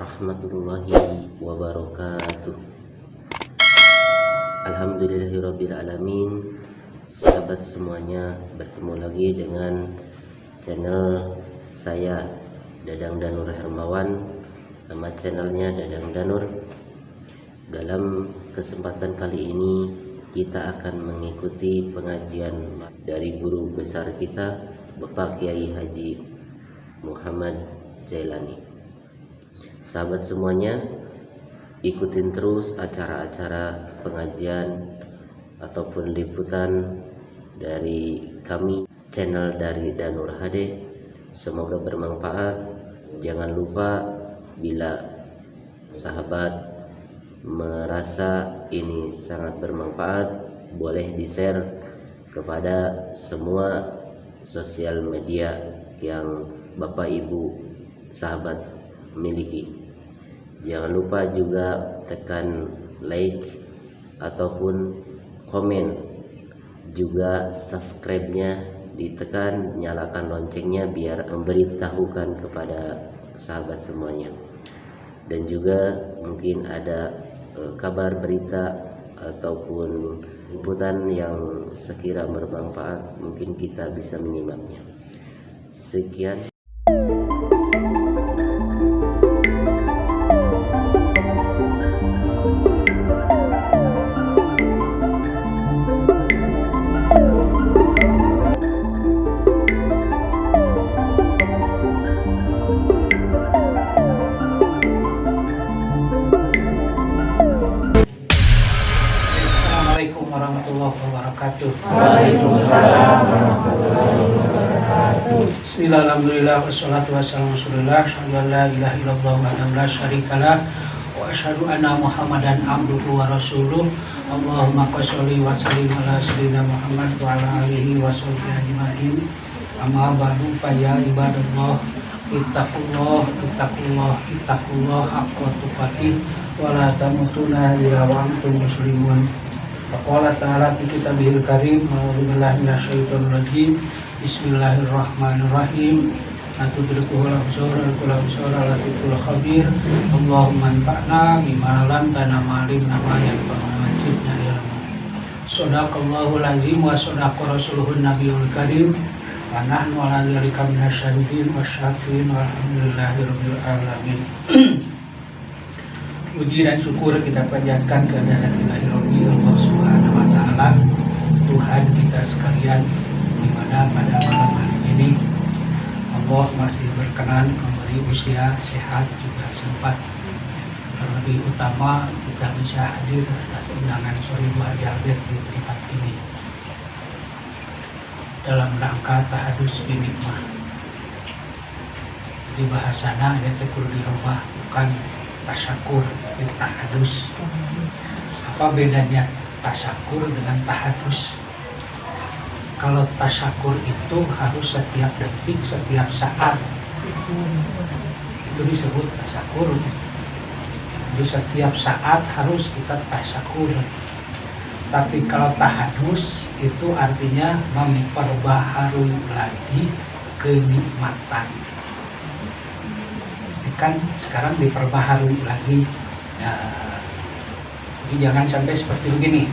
warahmatullahi wabarakatuh. Alhamdulillahirabbil alamin. Sahabat semuanya, bertemu lagi dengan channel saya Dadang Danur Hermawan. Nama channelnya Dadang Danur. Dalam kesempatan kali ini kita akan mengikuti pengajian dari guru besar kita, Bapak Kiai Haji Muhammad Jailani. Sahabat semuanya, ikutin terus acara-acara pengajian ataupun liputan dari kami, channel dari Danur HD. Semoga bermanfaat. Jangan lupa, bila sahabat merasa ini sangat bermanfaat, boleh di-share kepada semua sosial media yang Bapak Ibu sahabat miliki. Jangan lupa juga tekan like ataupun komen, juga subscribe-nya ditekan, nyalakan loncengnya biar memberitahukan kepada sahabat semuanya. Dan juga mungkin ada kabar berita ataupun liputan yang sekira bermanfaat, mungkin kita bisa menyimaknya. Sekian. Warahmatullahi wabarakatuh. Waalaikumsalam warahmatullahi wabarakatuh. Bismillah, alhamdulillah, wassalatu wassalamu rasulillah, asyhadu an la ilaha illallah wahdahu la syarikalah, wa asyhadu anna Muhammadan abduhu wa rasuluh. Allahumma sholli wa sallim ala sayyidina Muhammad wa ala alihi wa sahbihi ajmain. Amma ba'du, fa ya ibadallah, ittaqullah haqqa tuqatih wa la tamutunna illa wa antum muslimun. Faqala ta'ala fi kitabihil karim, a'udzu billahi minasyaitonir rajim. Bismillahirrahmanirrahim. Atudrikuhul absar wal latiful khabir. Allahumma anfa'na bima 'allamtana ma 'allimna yanfa'una wazidna ilma. Shadaqallahul azim wa shadaqa rasuluhun nabiyul karim. Wa nahnu 'ala dzalika minasyahidin wasyakirin walhamdulillahirabbil alamin. Puji dan syukur kita panjatkan kehadirat ilahi Allah Subhanahu wa taala, Tuhan kita sekalian, di mana pada malam hari ini Allah masih berkenan memberi usia sehat juga sempat. Terlebih utama kita bisa hadir atas undangan Sohibul Haji Albert di tempat ini dalam rangka tahadus binikmah. Di bahasana ini kudu dirubah, bukan tasyakur, tahadus. Apa bedanya tasyakur dengan tahadus? Kalau tasyakur itu harus setiap detik, setiap saat, itu disebut tasyakur. Jadi setiap saat harus kita tasyakur. Tapi kalau tahadus itu artinya memperbaharui lagi kenikmatan. Kan sekarang diperbaharui lagi ya, jadi jangan sampai seperti begini.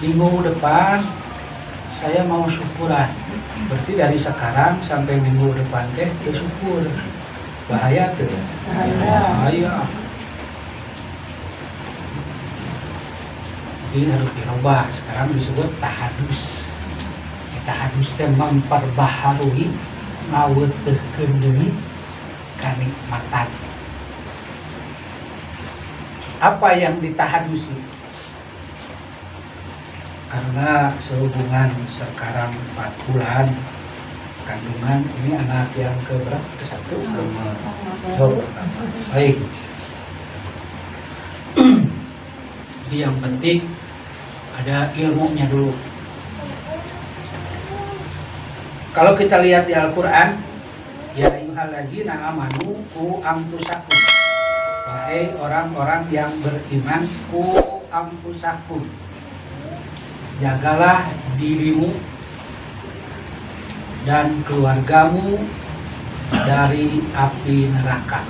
Minggu depan saya mau syukuran, berarti dari sekarang sampai minggu depan teh syukur. Bahaya tuh. Bahaya. Jadi harus dirubah. Sekarang disebut tahadus. Tahadus teh memperbaharui, ngaweteuhkeun deui kenikmatan. Apa yang ditahadusi? Karena sehubungan sekarang 4 bulan kandungan, ini anak yang keberapa? Ke-1? Baik. Jadi yang penting ada ilmunya dulu. Kalau kita lihat di Al-Quran, ya ayyuhalladzina amanu qu anfusakum, wahai orang-orang yang beriman, qu anfusakum, jagalah dirimu dan keluargamu dari api neraka.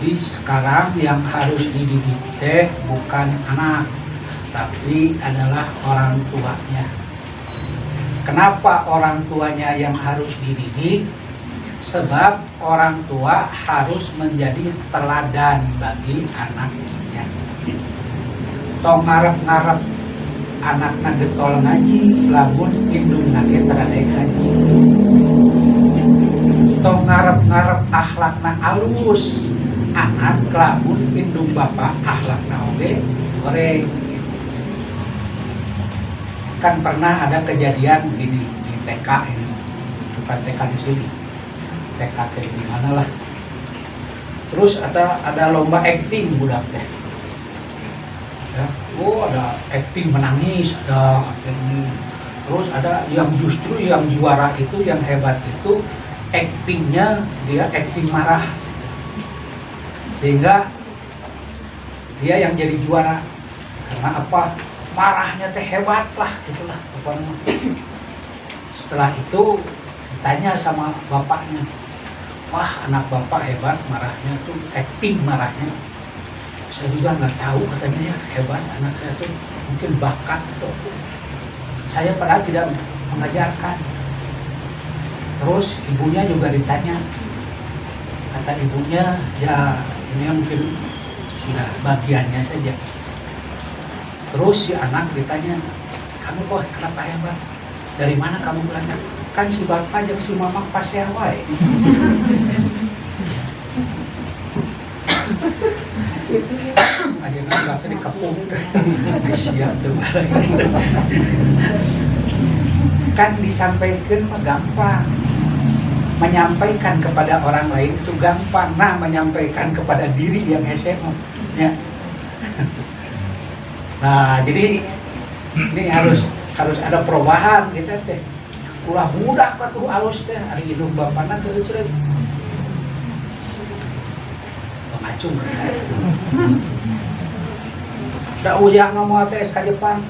Jadi sekarang yang harus dididik teh bukan anak, tapi adalah orang tuanya. Kenapa orang tuanya yang harus dididik? Sebab orang tua harus menjadi teladan bagi anaknya. Tong ngarep-ngarep anakna getol ngaji, lamun indungna ge taradeuk ngaji. Tong ngarep-ngarep akhlakna alus, anak lamun indung bapak akhlakna oge goreng. Kan pernah ada kejadian begini di TK ini, bukan TK di sini, TK di mana lah. Terus ada lomba acting budak teh. Ya, ada acting menangis, ada acting. Terus ada yang justru yang juara itu, yang hebat itu actingnya dia acting marah, sehingga dia yang jadi juara. Karena apa? Marahnya teh hebat lah, gitulah pokoknya. Setelah itu ditanya sama bapaknya, wah anak bapak hebat marahnya tuh, acting marahnya. Saya juga nggak tahu katanya, ya hebat anak saya tuh, mungkin bakat atau saya padahal tidak mengajarkan. Terus ibunya juga ditanya, kata ibunya, ya ini mungkin sudah bagiannya saja. Terus si anak ditanya, kamu kok kenapa hebat? Dari mana kamu belajar? Kan si bapak jeung si mama pasea wae. Ayeuna bapak dikepung siap tuh. Kan disampaikan mah gampang. Menyampaikan kepada orang lain itu gampang. Nah, menyampaikan kepada diri yang SMA ya. Nah, jadi ini harus ada perubahan kita teh. Ulah budak ka tuh alus teh, ari hidup bapana teh ceureut. Pengacung. Da ujang ngomong teh ka Jepang.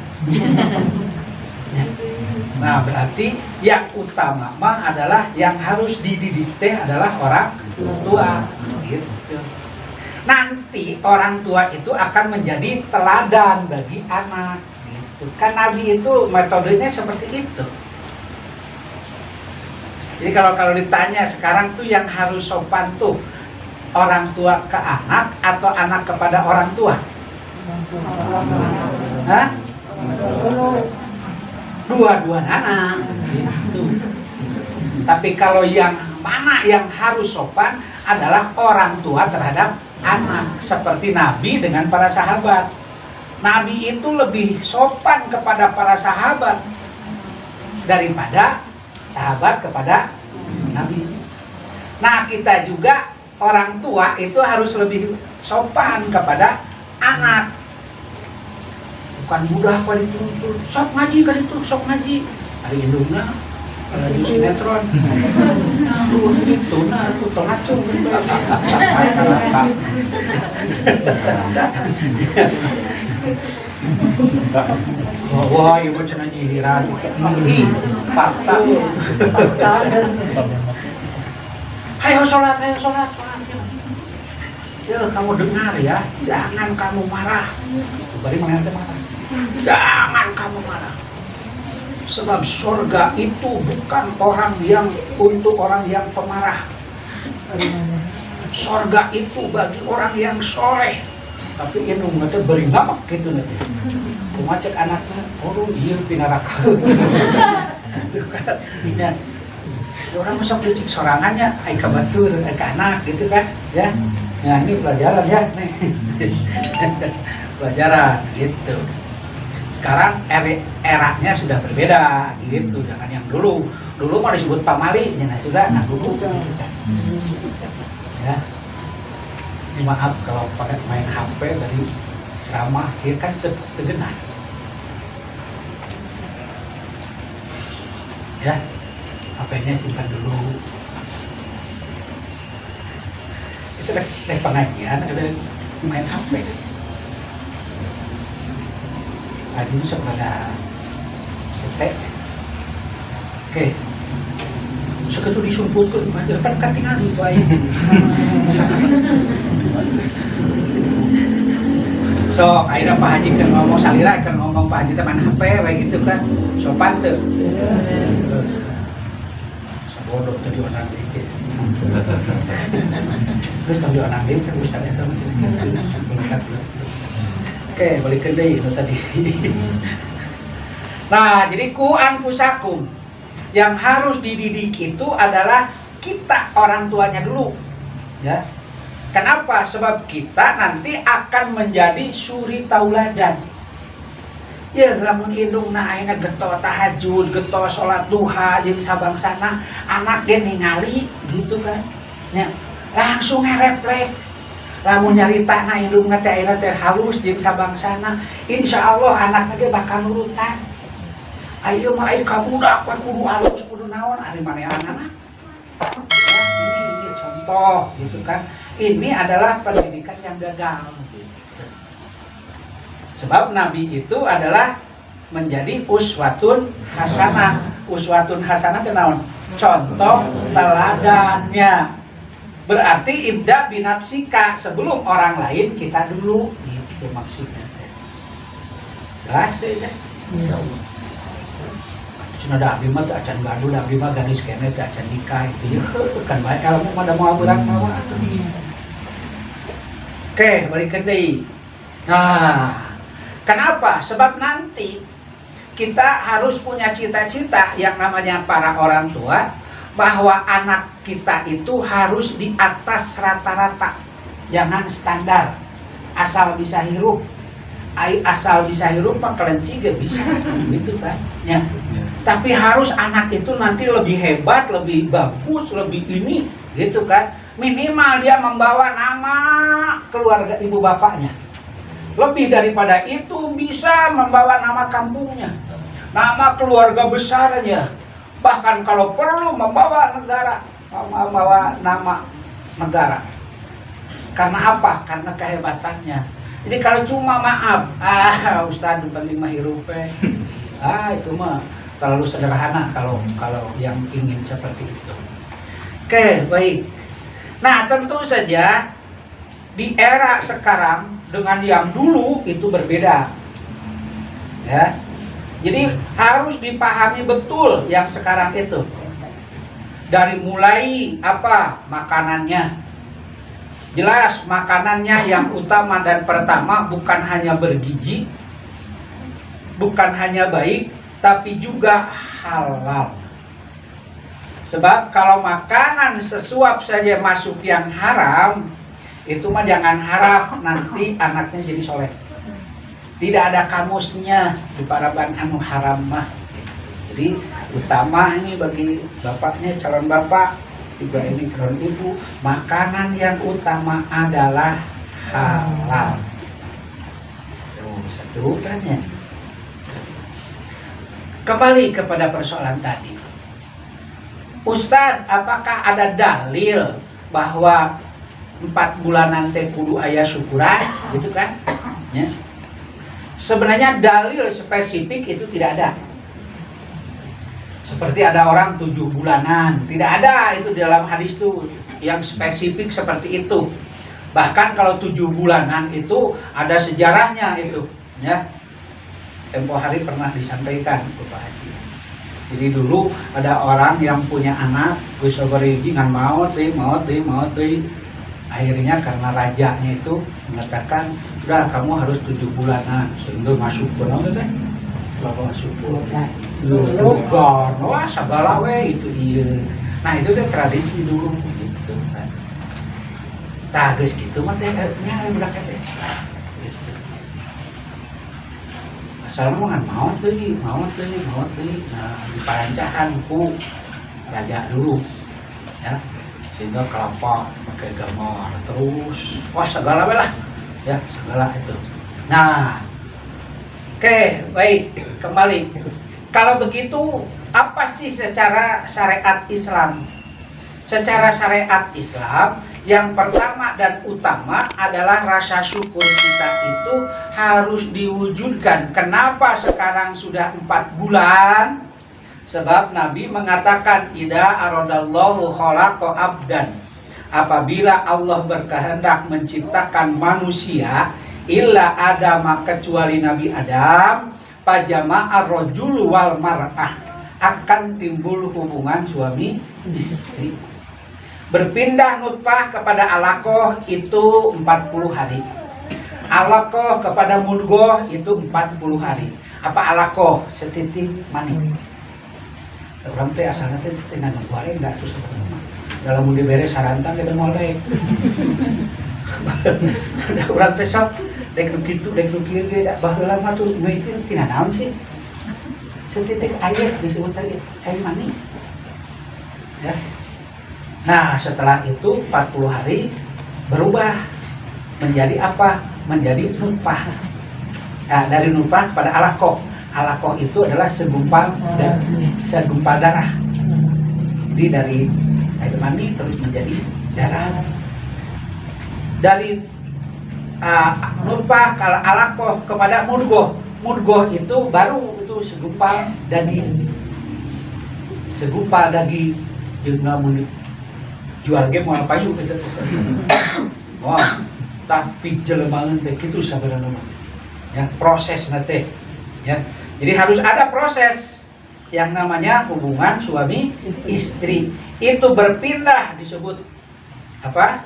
Nah, berarti yang utama mah adalah yang harus dididik teh adalah orang tua gitu. Nanti orang tua itu akan menjadi teladan bagi anak gitu. Kan Nabi itu metodenya seperti itu. Jadi kalau ditanya sekarang tuh yang harus sopan tuh orang tua ke anak atau anak kepada orang tua? Hah? Dua-dua anak gitu. Tapi kalau yang mana yang harus sopan adalah orang tua terhadap anak, seperti Nabi dengan para sahabat. Nabi itu lebih sopan kepada para sahabat daripada sahabat kepada Nabi. Nah, kita juga orang tua itu harus lebih sopan kepada anak. Bukan mudah kali itu, sok ngaji kali itu, sok ngaji. Hari indungna lagi sinetron. Itu nah itu pengacung gitu. Wah, ibu cenah nyiliran. Fakta. Ayo sholat. Ya, kamu dengar ya, jangan kamu marah. Bari mengerti marah. Jangan kamu marah. Sebab surga itu bukan untuk orang yang pemarah. Surga itu bagi orang yang soleh. Tapi indung nanti beri ngamak gitu nanti. Kumacek anaknya, iya pinaraka. Orang masuk licik sorangannya, ai ka batur, ai ka anak gitu kan, ya. Nah ini pelajaran ya, nih. Pelajaran gitu. Sekarang eranya sudah berbeda gitu, jangan yang dulu. Dulu mah disebut pamali, ya sudah, nah dulu ya. Ini maaf kalau pakai main HP dari ceramah, dia kan tergenah. Ya, HP-nya simpan dulu. Itu dari pengajian ada main HP. Tadi sepada CT. Oke. segitu disumputkeun aja kan tinggal di bae. So, akhirnya Pak Haji kan ngomong salira, kan ngomong Pak Haji teman HP, baik gitu kan, sopan tuh. Terus, sabodoh tadi orang dikit. Terus tadi orang dikit, terus tadi itu macam. Oke, balik ke deh itu tadi. Nah, jadi ku anfusakum yang harus dididik itu adalah kita orang tuanya dulu, ya. Kenapa? Sebab kita nanti akan menjadi suri tauladan. Ya, lamun indungna ayeuna geto tahajud, geto salat duha jeung sabangsana, anak ge ningali gitu kan. Ya, langsung ngereflek. Lamun nyaritana indungna teh ayeuna teh halus jeung sabangsana, insyaallah anakna ge bakal nurutan. Ayo mah ayo kabudak kudu halus kudu naon ari manehanana. Ini contoh gitu kan. Ini adalah pendidikan yang gagal. Sebab Nabi itu adalah menjadi uswatun hasanah. Uswatun hasanah itu naon? Contoh teladannya. Berarti ibda binafsika, sebelum orang lain kita dulu. Itu maksudnya. Jelas ya? Cina da abdi mah teu acan gaduh, da abdi mah gadis kene teu acan nikah itu ya. Kan bae ilmu mah da moal berat mah. Oke, balik ke deui. Nah, kenapa? Sebab nanti kita harus punya cita-cita yang namanya para orang tua, bahwa anak kita itu harus di atas rata-rata, jangan standar. Asal bisa hirup, asal bisa hirup mah kelenci gak bisa, gitu kan? Ya. Tapi harus anak itu nanti lebih hebat, lebih bagus, lebih ini, gitu kan? Minimal dia membawa nama keluarga ibu bapaknya. Lebih daripada itu bisa membawa nama kampungnya, nama keluarga besarnya. Bahkan kalau perlu membawa negara, membawa nama negara. Karena apa? Karena kehebatannya. Jadi kalau cuma maaf, Ustadz penting mahirupe, itu mah terlalu sederhana kalau yang ingin seperti itu. Oke, baik. Nah, tentu saja di era sekarang dengan yang dulu itu berbeda. Ya. Jadi harus dipahami betul yang sekarang itu. Dari mulai apa? Makanannya. Jelas makanannya yang utama dan pertama bukan hanya bergizi, bukan hanya baik, tapi juga halal. Sebab kalau makanan sesuap saja masuk yang haram, itu mah jangan harap nanti anaknya jadi soleh. Tidak ada kamusnya di paraban anu haram mah. Jadi utama ini bagi bapaknya, calon bapak, juga ini calon ibu, makanan yang utama adalah halal. Satu kan ya. Kembali kepada persoalan tadi. Ustadz, apakah ada dalil bahwa 4 bulanan teh kudu aya syukuran, gitu kan? Ya. Sebenarnya dalil spesifik itu tidak ada. Seperti ada orang 7 bulanan, tidak ada itu dalam hadis itu yang spesifik seperti itu. Bahkan kalau 7 bulanan itu ada sejarahnya itu, ya. Tempo hari pernah disampaikan ke Pak Haji. Jadi dulu ada orang yang punya anak, geus sabariji ngan maot deui. Akhirnya karena rajanya itu mengatakan, sudah kamu harus 7 bulanan sehingga masuk benar teh. Bapak masuk bulan. Wah, sagala we itu iya. Nah, itu teh tradisi dulu gitu kan. Tah geus kitu mah teh nya budak teh. Asal mah maot deui. Nah, diparancahan ku raja dulu. Ya. Sehingga kelapa pakai gambar terus, wah segala lah ya, segala itu. Nah, oke, baik, kembali. Kalau begitu, apa sih secara syariat Islam? Secara syariat Islam, yang pertama dan utama adalah rasa syukur kita itu harus diwujudkan. Kenapa sekarang sudah 4 bulan? Sebab Nabi mengatakan ida aradallahu khalaqa abdan, apabila Allah berkehendak menciptakan manusia, illa Adam, kecuali Nabi Adam, pajama'a rajul wal mar'ah, akan timbul hubungan suami istri. Berpindah nutfah kepada alaqah itu 40 hari. Alaqah kepada mudghah itu 40 hari. Apa alaqah? Setitik mani. Orang teh asalnya teh tinggal goreng enggak tuh sebenarnya. Dalam mun dibere sarantan kita moal bae. Ada urang teh sok dek nu kitu dek nu kieu ge da baheula mah tuh nu itu tina naon sih? Setitik air disebut tadi cai mani. Ya. Nah, setelah itu 40 hari berubah menjadi apa? Menjadi nutfah. Nah, dari nutfah pada alaqah. Alaqah itu adalah segumpal darah. Jadi dari air mani terus menjadi darah. Dari nutfah ke alaqah kepada mudghah. Mudghah itu baru itu segumpal daging. Segumpal daging jeung mun jual game moal payu gitu tuh. Wah, tapi jelemaeun teh kitu sabarana mah. Ya, proses teh. Ya. Jadi harus ada proses yang namanya hubungan suami istri. Itu berpindah disebut apa?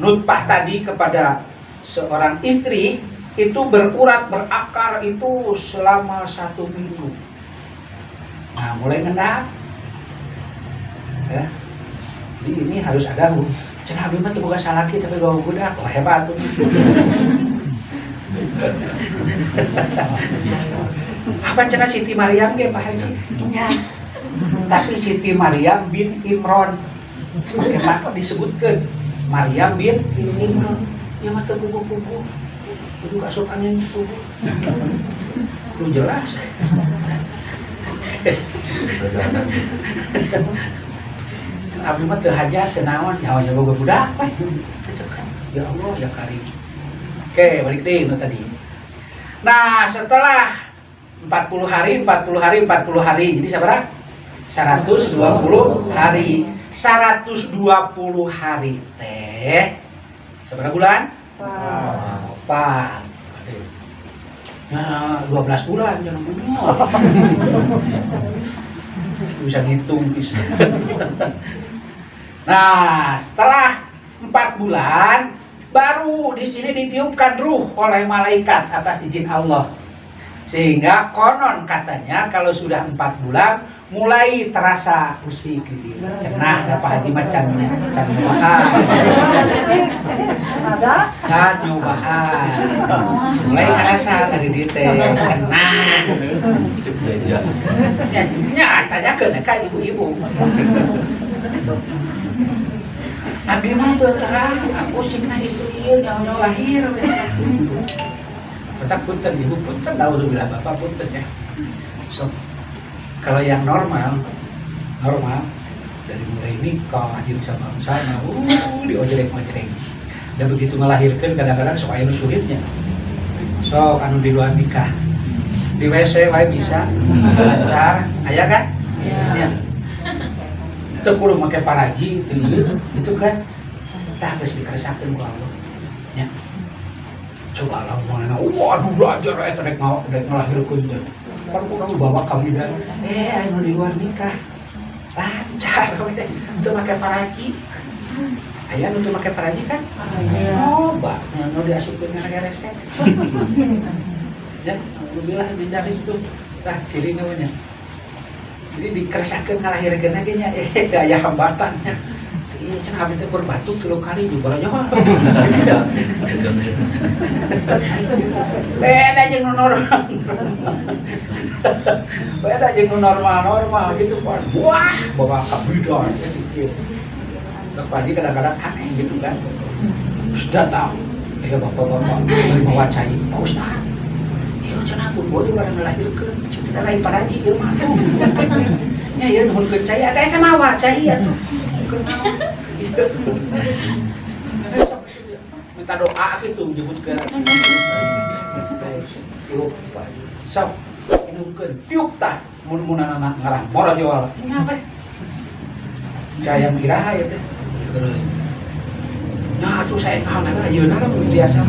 Nutfah tadi kepada seorang istri itu berurat berakar itu selama 1 minggu. Nah, mulai ngendap. Ya. Jadi ini harus ada cenah abdi mah teu boga salaki tapi gawe budak. Oh, hebat tuh. Apa cenah Siti Maryam ge Pak Haji? Nya. Tapi Siti Maryam bin Imran. Maka disebutkeun Maryam bin Imran. Ya mah teu kuku-kuku. Kudu asup angin kuku. Lu jelas. Abdi mah teu hajat teu naon nyawanya boga budak we. Ya Allah ya Karim. Oke, balik deh itu tadi. Nah, setelah 40 hari. Jadi sabar 120 hari. 120 hari teh sabar bulan? 4. Nah, 12 bulan jangan benar. Bisa ngitung bisa. Nah, setelah 4 bulan baru di sini ditiupkan ruh oleh malaikat atas izin Allah. Sehingga konon katanya kalau sudah 4 bulan mulai terasa usik gitu. Cenah da Pak Haji macan nyobaan. Ada? Can nyobaan. Mulai ngerasa dari dieu teh cenah. Nya tanyakeun ka ibu-ibu. Abi mah tuh terang, aku singna itu ieu nyawa lahir. Tetap punten ibu punten, alhamdulillah bapak punten ya. So, kalau yang normal dari mulai nikah, jeung sama-sama, diojrek-ojrek. Dan begitu melahirkan kadang-kadang sok aya nu sulitnya. Sok anu di luar nikah. Di WC wae bisa lancar, aya kan? Iya. Itu kudu make paraji itu kan tah geus dikeresakeun ku Allah nya coba lamun waduh belajar eta rek ngalahirkeun teh kan kudu bawa ka bidan anu di luar nikah lancar we teh teu make paraji aya nu teu make paraji kan coba nu diasupkeun kana resep ya alhamdulillah bidan itu tah ciri namanya. Jadi dikeresakeun ngalahirkeun ge nya aya hambatannya. Ieu cenah habis teh berbatu 3 kali juga nyawa. Beda jeung nu normal. Beda jeung nu normal gitu kan. Wah, bawa ka bidan gitu. Bapak Haji kadang-kadang aneh gitu kan. Sudah tahu. Ya bapak-bapak mau wacai, Pak Ustaz. Cenah pun bodoh barang ngelahirkeun cita lain paraji ieu mah tuh. Nya ieu nuhunkeun cai eta mah cai atuh. Minta doa kitu menyebutkeun. Sok nuhunkeun tiuk tah. mun anak ngarang moro jual teh kayak kiraha ya teh nah tuh saya tahu nah ayeuna biasa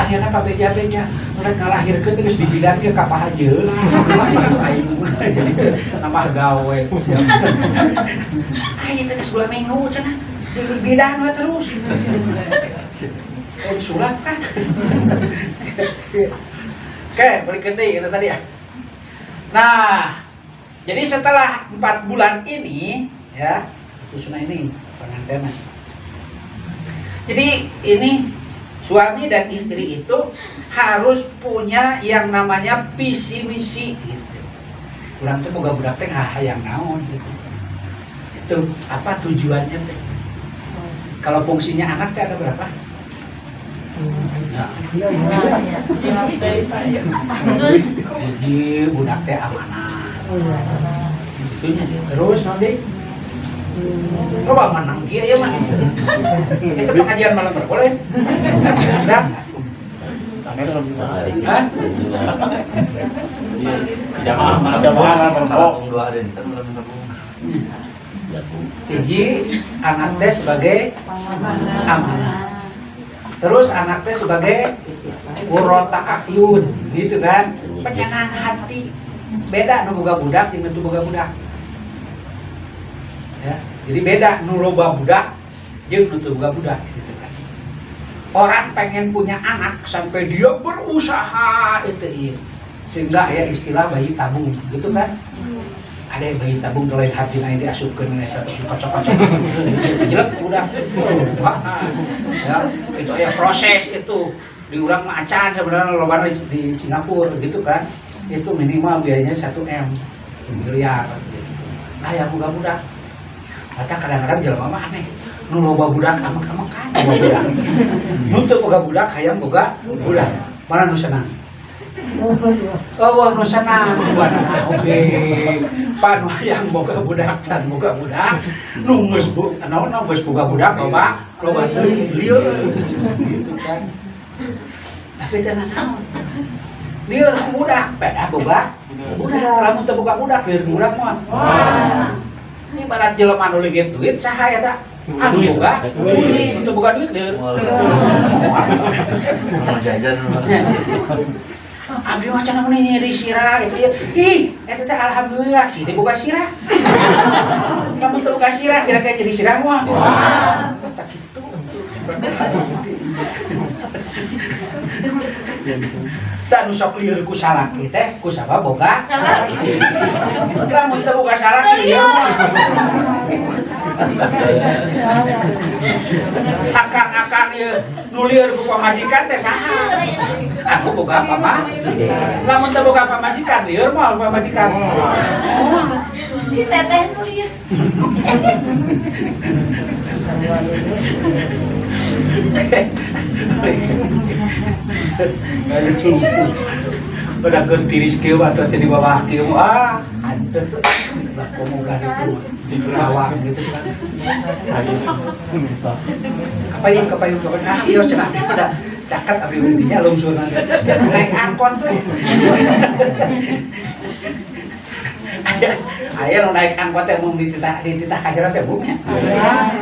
akhirnya Pak Beja mulai ngalahirkeun geus dibidan ke ka pahajeun aing jadi nambah gawe aing teh geus 2 minggu cenah bidan we terus sulap kan oke balik deui itu tadi ya. Nah, jadi setelah 4 bulan ini, ya, khususnya ini pengantinnya. Jadi ini suami dan istri itu harus punya yang namanya visi misi gitu. Kurang tuh boga budak teh hayang naon gitu. Itu apa tujuannya teh? Kalau fungsinya anak teh ada berapa? Jadi budak teh amanah. Itunya terus nanti coba menang kia ya mah. Itu pengajian malam boleh. Budak. Hah? Jamaah 2 hari itu Jadi anak teh sebagai amanah. Terus anak teh sebagai qurrata ayun, gitu kan? Penyenang hati. Beda nu boga budak jeung nu boga budak. Ya, jadi beda nu loba budak jeung nu teu boga budak gitu kan. Orang pengen punya anak sampai dia berusaha itu iya. Sehingga ya istilah bayi tabung, gitu kan? Ada yang bayi tabung mulai hati naik diasupkan oleh atau kocok-kocok jelek udah ya itu ya proses itu diurang macan sebenarnya loba di Singapura gitu kan itu minimal biayanya 1 M miliar nah ya budak-budak maka kadang-kadang jelema mah aneh nu loba budak amak-amak kan loba budak nu teu boga budak hayang boga budak mana nu senang oh nu senang buat oke pan yang boga budak can boga budak nu geus naon geus boga budak loba lieur gitu kan tapi cenah naon lieur budak beda boga budak lamun teu boga budak lieur budak mah ini barat jelema nu leungit duit saha eta anu boga duit teu boga duit lieur jajan abdi mah cenah nyeri sirah gitu ya. Ih, eta teh alhamdulillah ciri boga sirah. Lamun teu boga sirah kira-kira jadi sirah moal. Wah, tak kitu. Dan sok lieur ku salaki teh ku sabab boga salaki. Lamun teu boga salaki lieur moal. Akang-akang ieu nu lieur ku pamajikan teh saha? Aku boga apa mah? Lamun teu boga pamajikan lieur moal pamajikan. Si teteh nu lieur. Udah gertiris kieu atau di bawah kieu anteu lah pemuda itu di berawang gitu kan. Kapayun ieu cenah pada caket abdi dinya lungsur nanti. Naik angkot tuh. Aya nu naik angkot teh mun dititah kajaran teh buknya.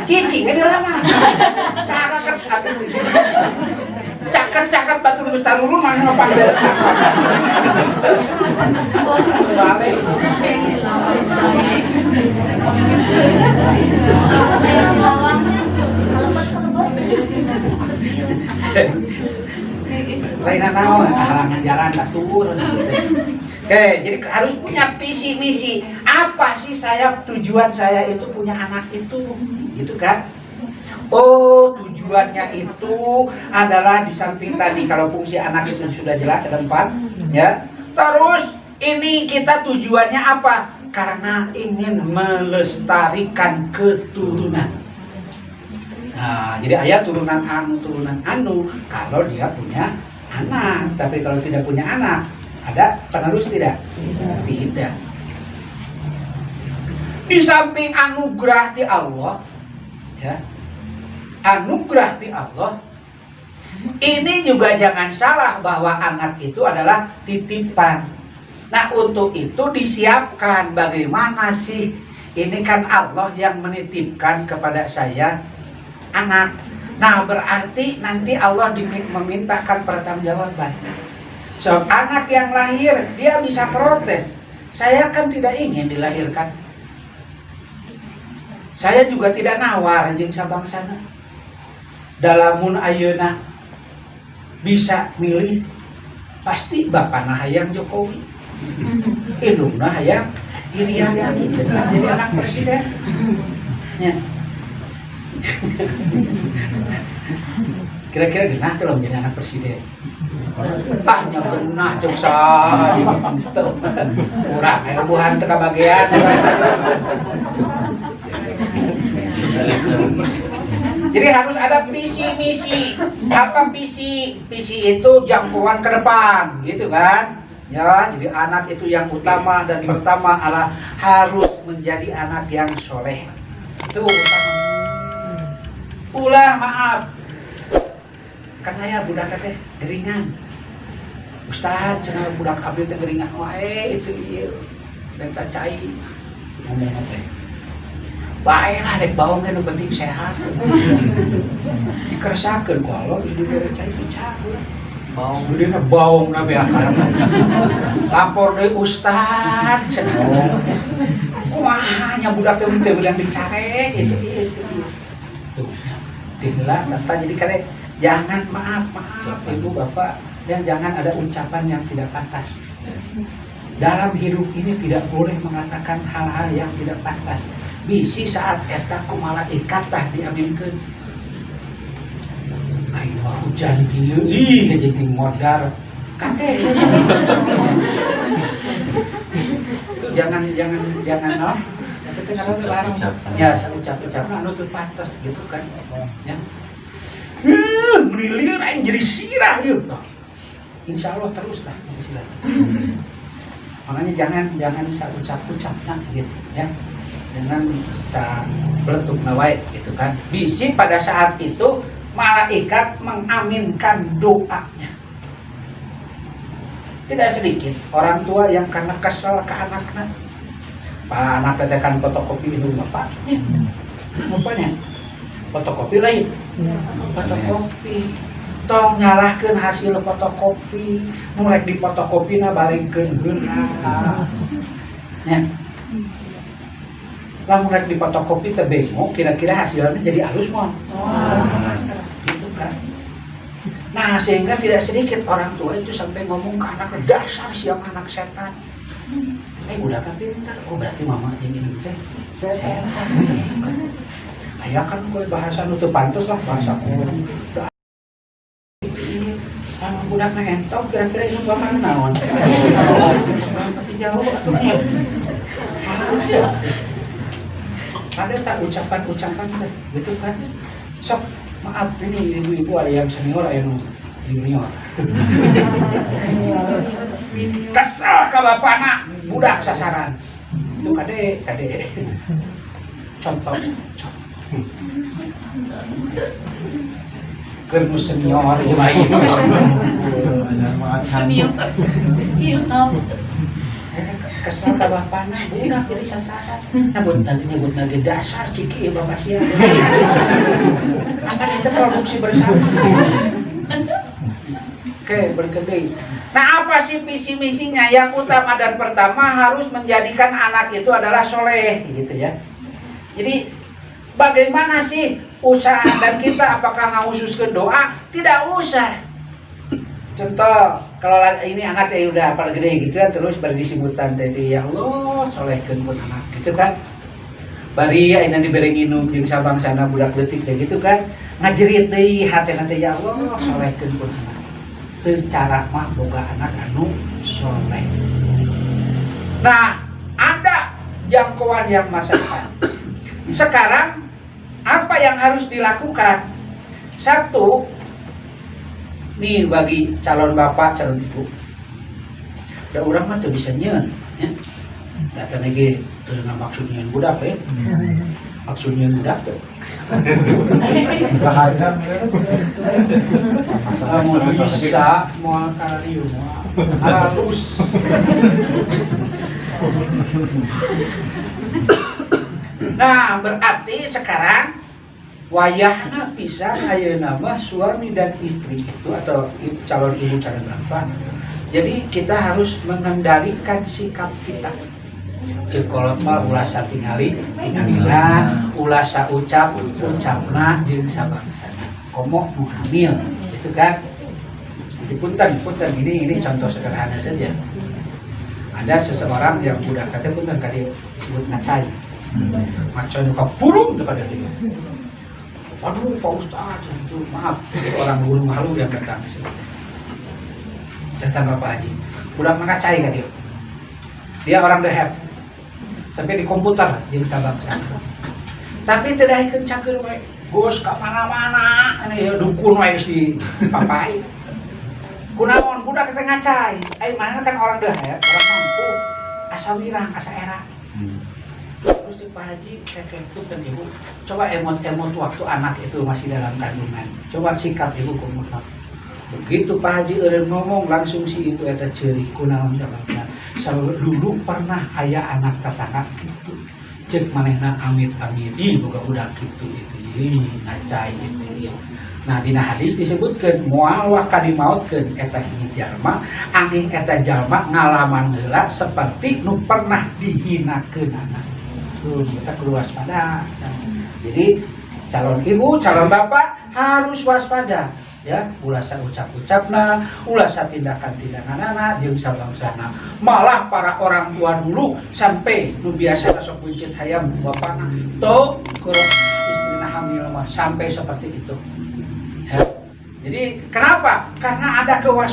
Cicing ge lama. Caket abdi. Caket batu geus taruru mah ngapak beres. Balik. Lain naon halangan jalan batur. Oke, jadi harus punya visi misi. Apa sih tujuan saya itu punya anak itu, gitu kan? Oh, tujuannya itu adalah di samping tadi kalau fungsi anak itu sudah jelas ada 4, ya. Terus ini kita tujuannya apa? Karena ingin melestarikan keturunan. Nah, jadi ayat turunan anu kalau dia punya anak, tapi kalau tidak punya anak, ada penerus tidak? Tidak. Di samping anugerah di Allah, ya. Anugerah di Allah. Ini juga jangan salah bahwa anak itu adalah titipan. Nah untuk itu disiapkan bagaimana sih, ini kan Allah yang menitipkan kepada saya anak. Nah berarti nanti Allah memintakan pertanggungjawaban. So anak yang lahir dia bisa protes, saya kan tidak ingin dilahirkan. Saya juga tidak nawar jeung sabangsana. Dalamun ayeuna bisa milih, pasti bapana hayang Jokowi, indungna hayang Iriana, jadi anak presiden. Ya. Kira-kira genah tuh menjadi anak presiden. Tanya genah cek saha tuh. Urang rebuhan teu kabagean. Jadi harus ada visi misi. Apa visi? Visi itu jangkauan ke depan, gitu kan? Ya, jadi anak itu yang utama dan pertama adalah harus menjadi anak yang soleh. Itu utama. Ulah maaf. Kan aya budak teh geringan. Ustaz, cenah budak abdi teh geringan wae itu ieu. Benta cai ngomong teh. Bae lah dek baong nu penting sehat. Dikeresakeun ku Allah di dunia cai picah. Baong gedena baong na beakar. Lapor deui ustaz cenah. Kumaha nya budak teh teu beudang dicarek itu. Tuh. Tinggal tata jadi karek jangan maaf ibu bapak, dan jangan ada ucapan yang tidak pantas. Dalam hidup ini tidak boleh mengatakan hal-hal yang tidak pantas. Bisi saat eta ku malaikat tah diaminkeun. Ayo hujan ieu ih jadi modar. Kake. Jangan no. Eta teh ngaran larang. Ya, ucap-ucapna anu teu pantas gitu kan. Ya. Menilir aing jadi sirah ieu. Insya Allah terus lah sirah. Makanya jangan ucap-ucap gitu ya. Jangan beletuk nawai gitu kan. Bisi pada saat itu malaikat mengaminkan doanya. Tidak sedikit orang tua yang karena kesel ke anaknya. Para anak tetekan fotokopi itu bapaknya. Bapaknya fotokopi lain. Fotokopi. Tong nyalahkeun hasil fotokopi. Mulai di fotokopina baringkeun geunah. Ya. Lamun rek di fotokopi teh bengok, kira-kira hasilnya jadi halus moal. Gitu kan. Nah, sehingga tidak sedikit orang tua itu sampai ngomong ke anak, dasar siap anak setan. Udah kan pintar. Oh, berarti mama ini teh setan. Aya kan kowe bahasa nu teu pantes lah, bahasa kowe. Anu budak na entok kira-kira ini bapak naon. Masih jauh atuh. Ada tak ucapan-ucapan teh gitu kan. Sok maaf ini ibu-ibu ada yang senior ada yang junior. Kesel ka bapana budak sasaran. Itu kade. Contoh. Keur senior ieu lain. Kesel ka bapana budak jadi sasaran. Nyebut lagi dasar ciki ieu bapak sia. Akan itu produksi bersama. Oke, berkedai. Nah, apa sih visi misinya? Yang utama dan pertama harus menjadikan anak itu adalah soleh, gitu ya. Jadi bagaimana sih usaha dan kita apakah ngaususkeun doa? Tidak usah. Contoh, kalau ini anak ya udah pada gede gitu kan, terus bari disebutan tadi ya Allah solehkeun pun anak gitu kan. Bari ya ini diberi nginum jeung sabangsana budak leutik kayak gitu kan. Ngajerit deui hatena teh ya Allah solehkeun pun anak. Teu cara mah boga anak anu soleh. Nah, ada jangkauan yang masa depan. Sekarang apa yang harus dilakukan? Satu, nih bagi calon bapak, calon ibu. Da urang mah teu bisa nyeun, ya. Data nege teu maksudnya budak ya. maksudnya budak tuh. Bahagia Mau bisa, mau kaliu, mau halus. Nah, berarti sekarang wayahna pisan ayeuna mah suami dan istri itu atau calon ibu calon bapak. Jadi kita harus mengendalikan sikap kita. Cekolot mah ulah satingali, tingalina, ulah saucap, ucapna jeung sabangsana. Komo nu hamil, gitu kan? Jadi punten, ini contoh sederhana saja. Ada seseorang yang budak kata punten kadi disebut ngacai. Macan nu kapurung kepada dia. Aduh Pak Ustadz, itu maaf, orang burung malu yang datang ke sini. Datang Bapak Haji, budak ngacai kan dia. Dia orang deheb. Sampai di komputer jeung sabangsa. Tapi teu daekeun cakeun we. Bos ka mana-mana, anu ya dukun we geus di papai. Kunaon budak teh ngacai. Ai mana kan orang deheb, orang mampu. Asa wirang, asa era. Terus si Pak Haji kayak punten Ibu, coba emot-emot waktu anak itu masih dalam kandungan. Coba sikat Ibu kumaha. Begitu Pak Haji eureun ngomong langsung si itu eta ceurih kunaon sabangsa. Dulu pernah aya anak tetangga gitu cek manehna amit-amit ih boga budak gitu itu ngacai itu. Nah dina hadis disebutkeun moal wa kadimautkeun eta hiji jalma angin eta jalma ngalaman heula seperti nu pernah dihinakeun anak. Tuh kita kudu waspada. Jadi calon ibu, calon bapak harus waspada. Ya, ulah saucap-ucapna, ulah satindakan-tindakanana jeung sabangsana. Malah para orang tua dulu sampai nu biasa sok buncit hayam bapana. Tuh, kalau istrina hamil mah sampai seperti itu. Ya. Jadi kenapa? Karena ada kewaspadaan.